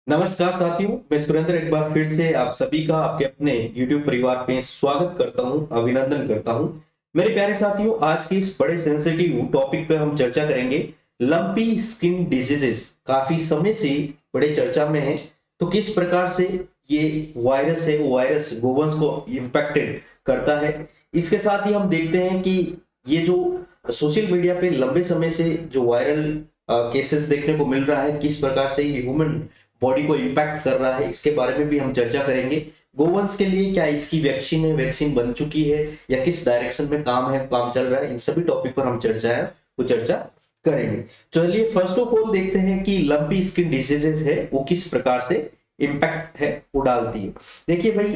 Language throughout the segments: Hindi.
नमस्कार साथियों, मैं सुरेंद्र एक बार फिर से आप सभी का आपके अपने YouTube परिवार में स्वागत करता हूं, अभिनंदन करता हूं। मेरे प्यारे साथियों, आज की इस बड़े सेंसिटिव टॉपिक पे हम चर्चा करेंगे। लंपी स्किन डिजीजेस काफी समय से बड़े चर्चा में है। तो किस प्रकार से ये वायरस है, वो वायरस गोवंश को इम्पैक्टेड करता है। इसके साथ ही हम देखते हैं कि ये जो सोशल मीडिया पे लंबे समय से जो वायरल केसेस देखने को मिल रहा है, किस प्रकार से ये ह्यूमन बॉडी को इम्पैक्ट कर रहा है, इसके बारे में भी हम चर्चा करेंगे। गोवंश के लिए क्या इसकी वैक्सीन है, वैक्सीन बन चुकी है या किस डायरेक्शन में काम चल रहा है, इन सभी टॉपिक पर हम चर्चा करेंगे। चलिए फर्स्ट ऑफ ऑल देखते हैं कि लंपी स्किन डिजीजेज है वो किस प्रकार से इम्पैक्ट है वो डालती है। देखिए भाई,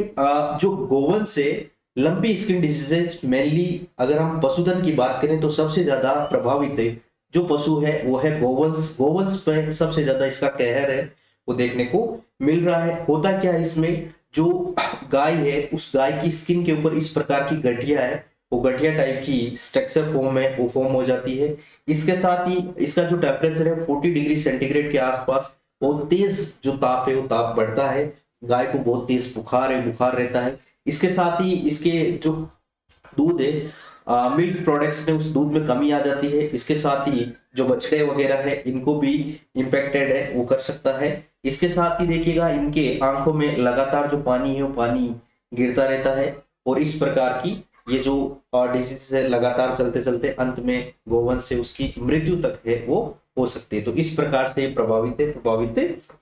जो गोवंश से लंपी स्किन डिजीजेज मेनली अगर हम पशुधन की बात करें तो सबसे ज्यादा प्रभावित है जो पशु है वो है गोवंश। गोवंश पे सबसे ज्यादा इसका कहर है वो देखने को मिल रहा है। होता क्या है इसमें, जो गाय है उस गाय की स्किन के ऊपर इस प्रकार की गठिया है, वो गठिया टाइप की स्ट्रक्चर फॉर्म है, वो फॉर्म हो जाती है। इसके साथ ही इसका जो टेम्परेचर है 40 डिग्री सेंटीग्रेड के आसपास, बहुत तेज जो ताप है वो ताप बढ़ता है। गाय को बहुत तेज बुखार रहता है। इसके साथ ही इसके जो दूध है, मिल्क प्रोडक्ट्स में उस दूध में कमी आ जाती है। इसके साथ ही जो बछड़े वगैरह है इनको भी इम्पेक्टेड है वो कर सकता है। इसके साथ ही देखिएगा इनके आंखों में लगातार जो पानी है वो पानी गिरता रहता है। और इस प्रकार की ये जो डिजीज है लगातार चलते चलते अंत में गोवंश से उसकी मृत्यु तक है वो हो सकती है। तो इस प्रकार से प्रभावित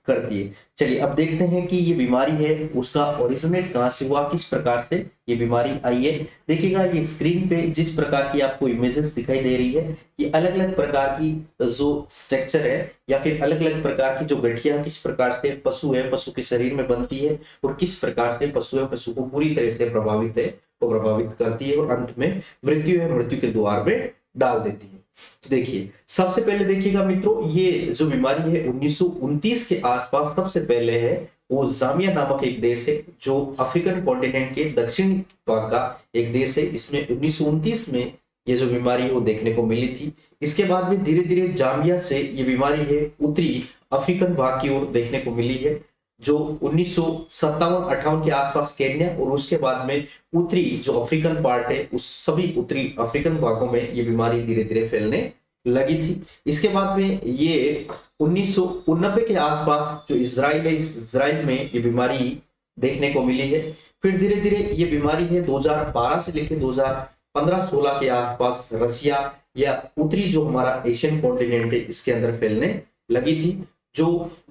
करती है। चलिए अब देखते हैं कि ये बीमारी है उसका ओरिजिनेट कहाँ से हुआ, किस प्रकार से ये बीमारी आई है। देखिएगा ये स्क्रीन पे जिस प्रकार की आपको इमेजेस दिखाई दे रही है, ये अलग अलग प्रकार की जो स्ट्रक्चर है या फिर अलग अलग प्रकार की जो गठिया किस प्रकार से पशु के शरीर में बनती है और किस प्रकार से पशु को पूरी तरह से प्रभावित करती है और अंत में मृत्यु के द्वार पे डाल देती है। तो देखिए सबसे पहले देखिएगा मित्रों, ये जो बीमारी है 1929 के आसपास सबसे पहले है वो जामिया नामक एक देश है जो अफ्रीकन कॉन्टिनेंट के दक्षिणी भाग का एक देश है। इसमें 1929 में ये जो बीमारी वो देखने को मिली थी। इसके बाद में धीरे धीरे जाम्बिया से ये बीमारी है उत्तरी अफ्रीकन भाग की ओर देखने को मिली है, जो 1957-58 के आसपास केन्या और उसके बाद में उत्तरी जो अफ्रीकन पार्ट है उस सभी उत्तरी अफ्रीकन भागों में ये बीमारी धीरे धीरे फैलने लगी थी। इसके बाद में ये 1990 के आसपास जो इजराइल है, इस इजराइल में ये बीमारी देखने को मिली है। फिर धीरे धीरे ये बीमारी है 2012 से लेकर 2015-16 के आसपास रसिया या उत्तरी जो हमारा एशियन कॉन्टिनेंट है इसके अंदर फैलने लगी थी। जो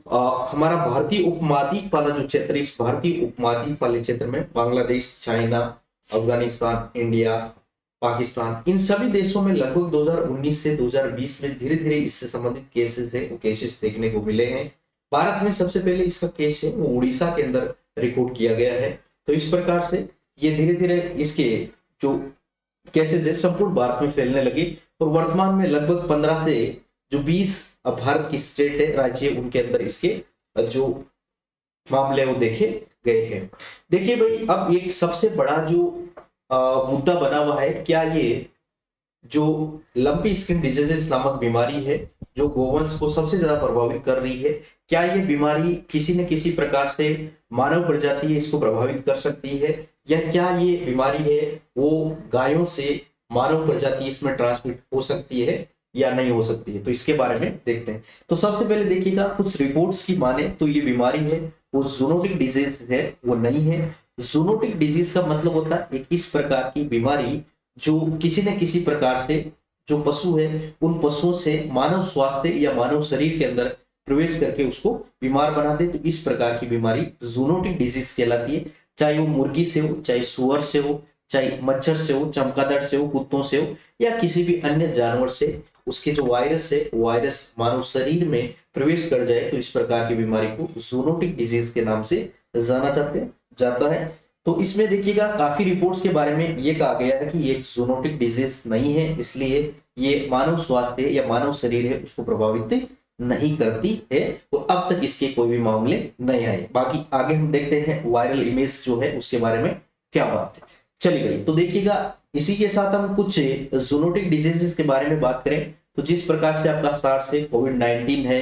हमारा भारतीय उपमहाद्वीप वाला जो क्षेत्र है, इस भारतीय उपमहाद्वीप वाले क्षेत्र में बांग्लादेश, चाइना, अफगानिस्तान, इंडिया, पाकिस्तान, इन सभी देशों में लगभग 2019 से 2020 में धीरे धीरे इससे संबंधित केसेस है वो केसेस देखने को मिले हैं। भारत में सबसे पहले इसका केस है वो उड़ीसा के अंदर रिकॉर्ड किया गया है। तो इस प्रकार से ये धीरे धीरे इसके जो केसेस है संपूर्ण भारत में फैलने लगे और वर्तमान में लगभग 15 से जो 20 भारत की स्टेट है, राज्य, उनके अंदर इसके जो मामले वो देखे गए हैं। देखिए भाई, अब एक सबसे बड़ा जो मुद्दा बना हुआ है, क्या ये जो लंपी स्किन डिजीजेस नामक बीमारी है जो गोवंश को सबसे ज्यादा प्रभावित कर रही है, क्या ये बीमारी किसी न किसी प्रकार से मानव प्रजाति है इसको प्रभावित कर सकती है, या क्या ये बीमारी है वो गायों से मानव प्रजाति इसमें ट्रांसमिट हो सकती है या नहीं हो सकती है। तो इसके बारे में देखते हैं। तो सबसे पहले देखिएगा कुछ रिपोर्ट्स की माने तो ये बीमारी है वो जूनोटिक डिजीज है, वो नहीं है। जूनोटिक डिजीज का मतलब होता है एक इस प्रकार की बीमारी जो किसी न किसी प्रकार से जो पशु है उन पशुओं से मानव स्वास्थ्य या मानव शरीर के अंदर प्रवेश करके उसको बीमार बना दे। तो इस प्रकार की बीमारी जूनोटिक डिजीज कहलाती है। चाहे वो मुर्गी से हो, चाहे सुअर से हो, चाहे मच्छर से हो, चमगादड़ से हो, कुत्तों से हो या किसी भी अन्य जानवर से उसके जो वायरस है वायरस मानव शरीर में प्रवेश कर जाए तो इस प्रकार की बीमारी को जूनोटिक डिजीज के नाम से जाना जाता है। तो इसमें देखिएगा काफी रिपोर्ट्स के बारे में ये कहा गया है कि ये जूनोटिक डिजीज नहीं है, इसलिए ये मानव स्वास्थ्य या मानव शरीर है उसको प्रभावित नहीं करती है और अब तक इसके कोई भी मामले नहीं आए। बाकी आगे हम देखते हैं वायरल इमेज जो है उसके बारे में क्या बात है। चलिए भाई, तो देखिएगा इसी के साथ हम कुछ जूनोटिक डिजीजेस के बारे में बात करें तो जिस प्रकार से आपका सार्स है, कोविड-19 है,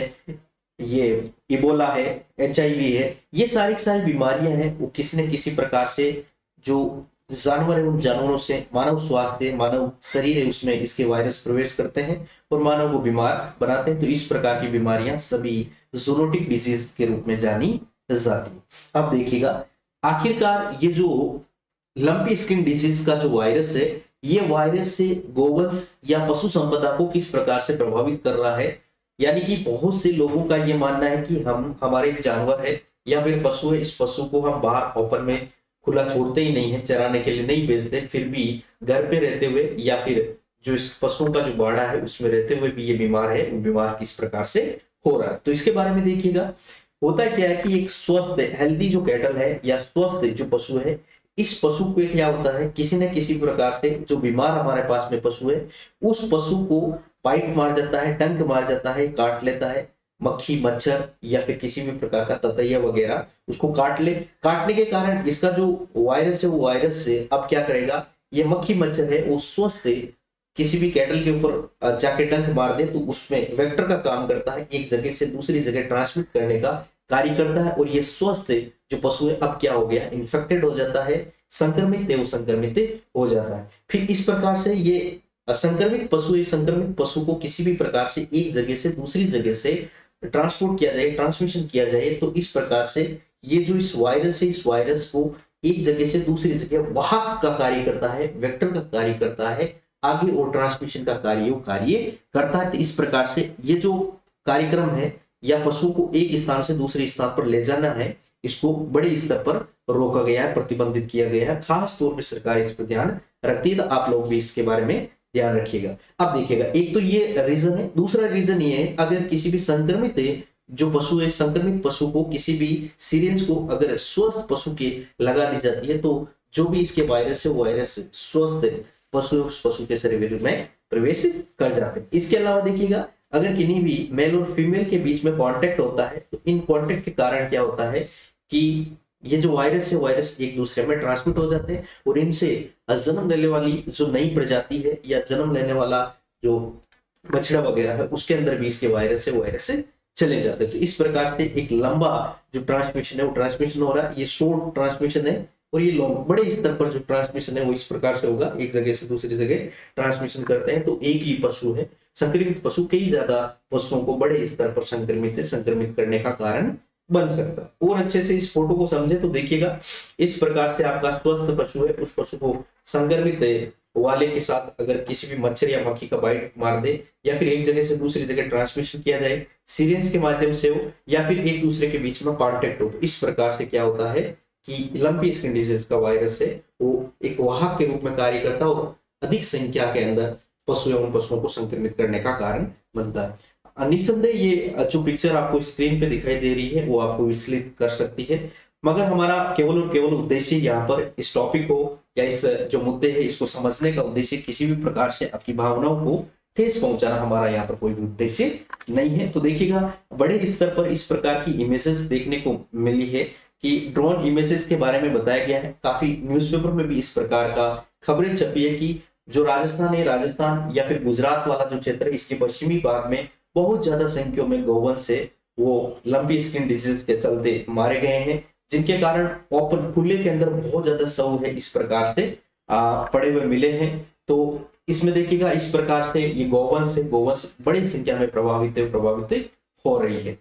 ये इबोला है, HIV है, ये सारी की सारी बीमारियां हैं वो किसी न किसी प्रकार से जो जानवर है उन जानवरों से मानव स्वास्थ्य, मानव शरीर है उसमें इसके वायरस प्रवेश करते हैं और मानव को बीमार बनाते हैं। तो इस प्रकार की बीमारियां सभी जूनोटिक डिजीज के रूप में जानी जाती है। अब देखिएगा आखिरकार ये जो लंपी स्किन डिजीज का जो वायरस है, ये वायरस से गोवंश या पशु संपदा को किस प्रकार से प्रभावित कर रहा है। यानी कि बहुत से लोगों का ये मानना है कि हम हमारे एक जानवर है या फिर पशु है, इस पशु को हम बाहर ओपन में खुला छोड़ते ही नहीं है, चराने के लिए नहीं भेजते, फिर भी घर पे रहते हुए या फिर जो इस पशुओं का जो बाड़ा है उसमें रहते हुए भी ये बीमार है, वो बीमार किस प्रकार से हो रहा है। तो इसके बारे में देखिएगा होता क्या है कि एक स्वस्थ हेल्दी जो कैटल है या स्वस्थ जो पशु है, इस पशु को क्या होता है किसी न किसी प्रकार से जो बीमार हमारे पास में पशु है उस पशु को बाइट मार जाता है, डंक मार जाता है, काट लेता है। मक्खी मच्छर या फिर किसी भी प्रकार का ततैया वगैरह उसको काटने के कारण इसका जो वायरस है वो वायरस से अब क्या करेगा, ये मक्खी मच्छर है वो स्वस्थ किसी भी कैटल के ऊपर जाके डंक मार दे तो उसमें वेक्टर का काम करता है, एक जगह से दूसरी जगह ट्रांसमिट करने का कार्य करता है। और ये स्वस्थ जो पशु है अब क्या हो गया, इन्फेक्टेड हो जाता है, संक्रमित है वो संक्रमित हो जाता है। फिर इस प्रकार से ये संक्रमित पशु, इस संक्रमित पशु को किसी भी प्रकार से एक जगह से दूसरी जगह से ट्रांसपोर्ट किया जाए, ट्रांसमिशन किया जाए, तो इस प्रकार से ये जो इस वायरस है, इस वायरस को एक जगह से दूसरी जगह वाहक का कार्य करता है, वेक्टर का कार्य करता है, आगे और ट्रांसमिशन का कार्य करता है। तो इस प्रकार से ये जो कार्यक्रम है या पशु को एक स्थान से दूसरे स्थान पर ले जाना है, इसको बड़े स्तर पर रोका गया है, प्रतिबंधित किया गया है। खास तौर पर सरकार इस पर ध्यान रखती है, तो आप लोग भी इसके बारे में ध्यान रखिएगा। अब देखिएगा एक तो ये रीजन है, दूसरा रीजन ये है अगर किसी भी संक्रमित जो पशु है, संक्रमित पशु को किसी भी सीरिंज को अगर स्वस्थ पशु के लगा दी जाती है तो जो भी इसके वायरस है वो वायरस स्वस्थ पशु उस पशु के शरीर में प्रवेश कर जाते हैं। इसके अलावा देखिएगा अगर किन्हीं भी मेल और फीमेल के बीच में कांटेक्ट होता है तो इन कांटेक्ट के कारण क्या होता है कि ये जो वायरस है वायरस एक दूसरे में ट्रांसमिट हो जाते हैं और इनसे जन्म लेने वाली जो नई प्रजाति है या जन्म लेने वाला जो बछड़ा वगैरह है उसके अंदर भी इसके वायरस से चले जाते हैं। तो इस प्रकार से एक लंबा जो ट्रांसमिशन है वो ट्रांसमिशन हो रहा है, ये शॉर्ट ट्रांसमिशन है और ये बड़े स्तर पर जो ट्रांसमिशन है वो इस प्रकार से होगा, एक जगह से दूसरी जगह ट्रांसमिशन करते हैं। तो एक ही पशु है संक्रमित पशु कई ज्यादा पशुओं को बड़े स्तर पर संक्रमित करने का कारण बन सकता है। और अच्छे से इस फोटो को समझे तो देखिएगा इस प्रकार से आपका स्वस्थ पशु है, उस पशु को संक्रमित वाले के साथ अगर किसी भी मच्छर या मक्खी का बाइट मार दे या फिर एक जगह से दूसरी जगह ट्रांसमिशन किया जाए सीरिंज के माध्यम से हो या फिर एक दूसरे के बीच में कांटेक्ट हो, तो इस प्रकार से क्या होता है कि लंपी स्किन डिजीज का वायरस है वो एक वाहक के रूप में कार्य करता है और अधिक संख्या के अंदर पशु एवं पशुओं को संक्रमित करने का कारण बनता है। निस्संदेह ये जो पिक्चर आपको स्क्रीन पे दिखाई दे रही है वो आपको विचलित कर सकती है, मगर हमारा केवल और केवल उद्देश्य यहाँ पर इस टॉपिक को या इस जो मुद्दे है इसको समझने का उद्देश्य किसी भी प्रकार से आपकी भावनाओं को ठेस पहुंचाना हमारा यहाँ पर कोई भी उद्देश्य नहीं है। तो देखिएगा बड़े स्तर पर इस प्रकार की इमेजेस देखने को मिली है कि ड्रोन इमेजेस के बारे में बताया गया है, काफी न्यूज़पेपर में भी इस प्रकार का खबरें छपी है कि जो राजस्थान है, राजस्थान या फिर गुजरात वाला जो क्षेत्र है इसके पश्चिमी भाग में बहुत ज्यादा संख्या में गौवंश से वो लंपी स्किन डिजीज के चलते मारे गए हैं, जिनके कारण ओपन खुले के अंदर बहुत ज्यादा शव है इस प्रकार से पड़े हुए मिले हैं। तो इसमें देखिएगा इस प्रकार से ये गौवंश बड़ी संख्या में प्रभावित हो रही है।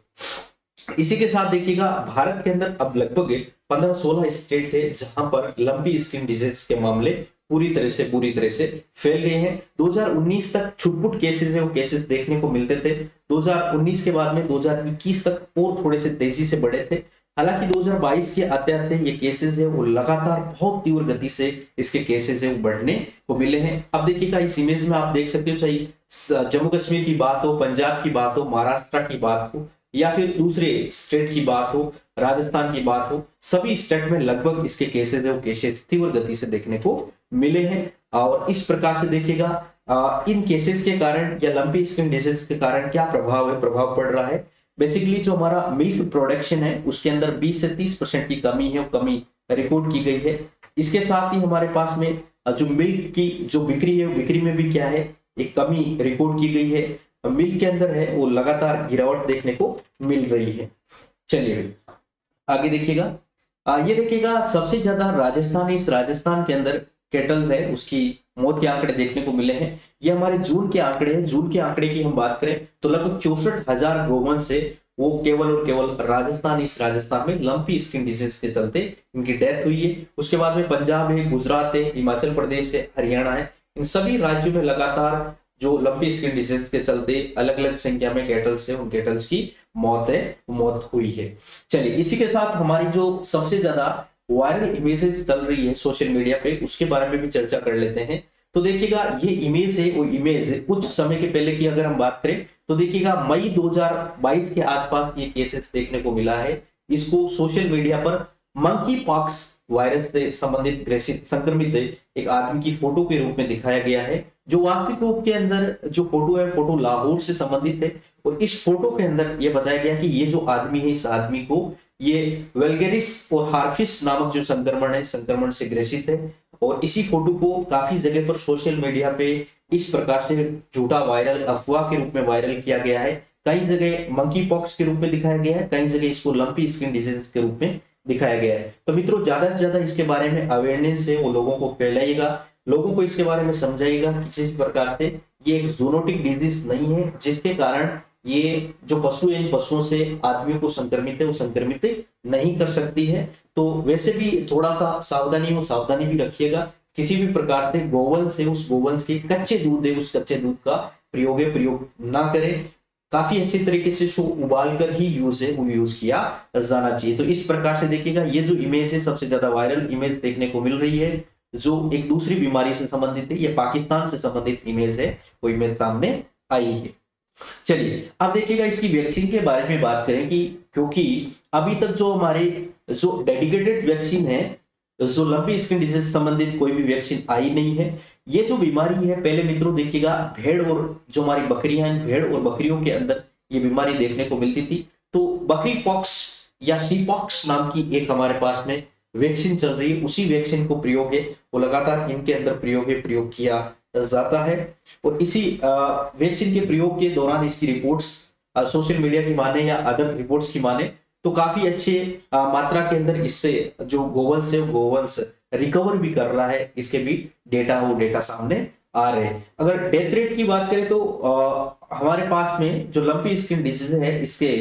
इसी के साथ देखिएगा भारत के अंदर अब लगभग 15-16 स्टेट है जहां पर लंपी स्किन डिजीज के मामले पूरी तरह से फैल गए हैं। 2019 तक छुटपुट केसेस है वो केसेस देखने को मिलते थे, 2019 के बाद में 2021 तक और थोड़े से तेजी से बढ़े थे। हालांकि 2022 के आते आते ये केसेस है वो लगातार बहुत तीव्र गति से इसके केसेस है वो बढ़ने को मिले हैं। अब देखिएगा इस इमेज में आप देख सकते हो, चाहे जम्मू कश्मीर की बात हो, पंजाब की बात हो, महाराष्ट्र की बात हो या फिर दूसरे स्टेट की बात हो, राजस्थान की बात हो, सभी स्टेट में लगभग इसके केसेस है वो केसेस तीव्र गति से देखने को मिले हैं। और इस प्रकार से देखिएगा इन केसेस के कारण या लंपी स्किन डिजीज के कारण क्या प्रभाव पड़ रहा है। बेसिकली जो हमारा मिल्क प्रोडक्शन है उसके अंदर 20 से 30% की कमी है, वो कमी रिकॉर्ड की गई है। इसके साथ ही हमारे पास में जो मिल्क की जो बिक्री है बिक्री में भी क्या है एक कमी रिकॉर्ड की गई है। मिल्क के अंदर है वो लगातार गिरावट देखने को मिल रही है। चलिए आगे देखिएगा। ये देखिएगा सबसे ज्यादा राजस्थान के अंदर कैटल है उसकी मौत के आंकड़े देखने को मिले हैं। ये हमारे जून के आंकड़े हैं। जून के आंकड़े की हम बात करें तो लगभग 64,000 गोवंश से वो केवल और केवल राजस्थान में लंपी स्किन डिजीज के चलते इनकी डेथ हुई है। उसके बाद में पंजाब है, गुजरात है, हिमाचल प्रदेश है, हरियाणा है, इन सभी राज्यों में लगातार जो लंपी स्किन डिजीज के चलते अलग अलग संख्या में कैटल्स है, उन कैटल्स की मौत हुई है। चलिए इसी के साथ हमारी जो सबसे ज्यादा वायरल इमेजेस चल रही है सोशल मीडिया पे उसके बारे में भी चर्चा कर लेते हैं। तो देखिएगा ये इमेज है, वो इमेज है कुछ समय के पहले की अगर हम बात करें तो देखिएगा मई 2022 के आसपास ये केसेस देखने को मिला है। इसको सोशल मीडिया पर मंकी पॉक्स वायरस से संबंधित ग्रसित संक्रमित एक आदमी की फोटो के रूप में दिखाया गया है। जो वास्तविक रूप के अंदर जो फोटो है, फोटो लाहौर से संबंधित है और इस फोटो के अंदर यह बताया गया कि ये जो आदमी है, इस आदमी को ये वेल्गेरिस और हार्फिस नामक जो संक्रमण है, संक्रमण से ग्रसित है। और इसी फोटो को काफी जगह पर सोशल मीडिया पे इस प्रकार से झूठा वायरल अफवाह के रूप में वायरल किया गया है। कई जगह मंकी पॉक्स के रूप में दिखाया गया है, कई जगह इसको लंपी स्किन डिजीज के रूप में दिखाया गया है। तो मित्रों ज्यादा से ज्यादा इसके बारे में अवेयरनेस है वो लोगों को फैलाइएगा, लोगों को इसके बारे में समझाइएगा कि किसी प्रकार से ये एक जूनोटिक डिजीज नहीं है जिसके कारण ये जो पशु है इन पशुओं से आदमियों को संक्रमित है वो संक्रमित नहीं कर सकती है। तो वैसे भी थोड़ा सा सावधानी भी रखिएगा। किसी भी प्रकार से गोवंश से उस गोवंश के कच्चे दूध है उस कच्चे दूध का प्रयोग ना करें। काफी अच्छी तरीके से उसको उबाल कर ही वो यूज किया जाना चाहिए। तो इस प्रकार से देखिएगा ये जो इमेज है सबसे ज्यादा वायरल इमेज देखने को मिल रही है जो एक दूसरी बीमारी से संबंधित है, ये पाकिस्तान से संबंधित इमेज है, वो इमेज सामने आई है। चलिए अब देखिएगा इसकी वैक्सीन के बारे में बात करें कि क्योंकि अभी तक जो हमारे जो डेडिकेटेड वैक्सीन है जो लंपी स्किन डिजीज संबंधित कोई भी वैक्सीन आई नहीं है। ये जो बीमारी है पहले मित्रों देखिएगा भेड़ और जो हमारी बकरियां हैं, भेड़ और बकरियों के अंदर ये बीमारी देखने को मिलती थी। तो बकरी पॉक्स या सी पॉक्स नाम की एक हमारे पास में वैक्सीन चल रही है, उसी वैक्सीन को प्रयोग है वो लगातार इनके अंदर प्रयोग किया जाता है। और इसी वैक्सीन के प्रयोग के दौरान इसकी रिपोर्ट्स सोशल मीडिया की माने या अदर रिपोर्ट्स की माने तो काफी अच्छे मात्रा के अंदर इससे जो गोवंश है गोवंश रिकवर भी कर रहा है, इसके भी डेटा सामने आ रहे हैं। अगर डेथ रेट की बात करें तो हमारे पास में जो लंपी स्किन डिजीज है इसके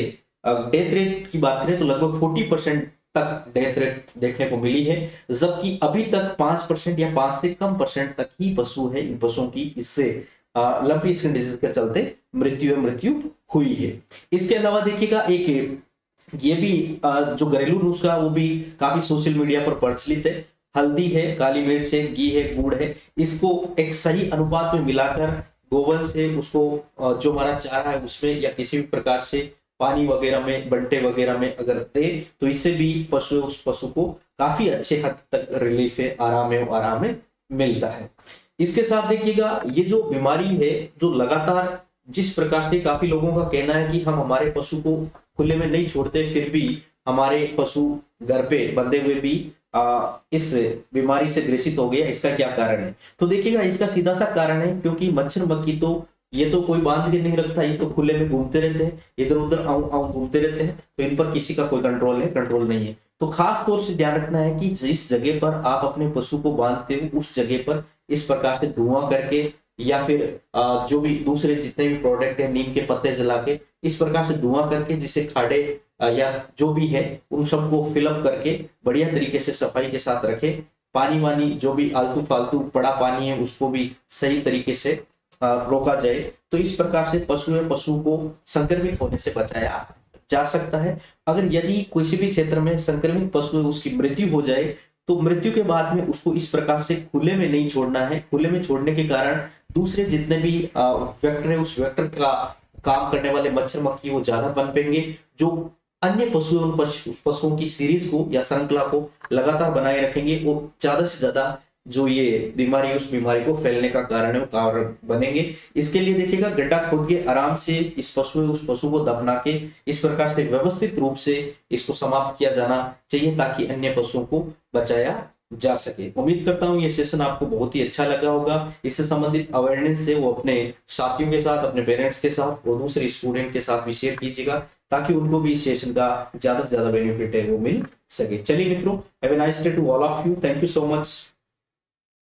डेथ रेट की बात करें तो लगभग 40% तक डेथ रेट देखने को मिली है, जबकि अभी तक 5% या 5 से कम परसेंट तक ही पशु है, इन पशुओं की इससे लंपी स्किन डिजीज के चलते मृत्यु हुई है। इसके अलावा देखिएगा एक ये भी जो घरेलू नुस्खा वो भी काफी सोशल मीडिया पर प्रचलित है। हल्दी है, काली मिर्च है, घी है, गुड़ है, इसको एक सही अनुपात में मिलाकर गोवंश से उसको जो हमारा चारा है उसमें या किसी भी प्रकार से पानी वगैरह में, बंटे वगैरह में अगर दे तो इससे भी उस पशु को काफी अच्छे हद तक रिलीफ है, आराम है मिलता है। इसके साथ देखिएगा ये जो बीमारी है जो लगातार जिस प्रकार से काफी लोगों का कहना है कि हम हमारे पशु को खुले में नहीं छोड़ते फिर भी हमारे पशु घर पे बंधे हुए भी इस बीमारी से ग्रसित हो गया, इसका क्या कारण है? तो देखिएगा इसका सीधा सा कारण है क्योंकि मच्छर मक्खी तो ये तो कोई बांध के नहीं रखता, ये तो खुले में घूमते रहते हैं, इधर उधर आऊं घूमते रहते हैं, तो इन पर किसी का कोई कंट्रोल नहीं है। तो खास तौर से ध्यान रखना है कि जिस जगह पर आप अपने पशु को बांधते हो उस जगह पर इस प्रकार से धुआं करके या फिर जो भी दूसरे जितने भी प्रोडक्ट है, नीम के पत्ते जला के इस प्रकार से धुआं करके जिसे खाड़े या जो भी है उन सबको फिलअप करके बढ़िया तरीके से सफाई के साथ रखे। पानी वानी जो भी आलतू फालतू पड़ा पानी है उसको भी सही तरीके से रोका जाए। तो इस प्रकार से पशु को संक्रमित होने से बचाया जा सकता है। अगर यदि किसी भी क्षेत्र में संक्रमित पशु है उसकी मृत्यु हो जाए तो मृत्यु के बाद में उसको इस प्रकार से खुले में नहीं छोड़ना है। खुले में छोड़ने के कारण दूसरे जितने भी वेक्टर है उस वेक्टर का काम करने वाले मच्छर मक्खी वो ज्यादा पनपेंगे, जो अन्य पशु उस पशुओं की सीरीज को या श्रृंखला को लगातार बनाए रखेंगे और ज्यादा से ज्यादा जो ये बीमारी उस बीमारी को फैलने का कारण है वो कारण बनेंगे। इसके लिए देखिएगा गड्ढा खोद के आराम से उस पशु को दफना के इस प्रकार से व्यवस्थित रूप से इसको समाप्त किया जाना चाहिए ताकि अन्य पशुओं को बचाया जा सके। उम्मीद करता हूँ ये सेशन आपको बहुत ही अच्छा लगा होगा। इससे संबंधित अवेयरनेस से वो अपने साथियों के साथ, अपने पेरेंट्स के साथ और दूसरे स्टूडेंट के साथ भी शेयर कीजिएगा, ताकि उनको भी इस सेशन का ज्यादा से ज्यादा बेनिफिट है वो मिल सके। चलिए मित्रों, have a nice day to all of you. Thank you so much.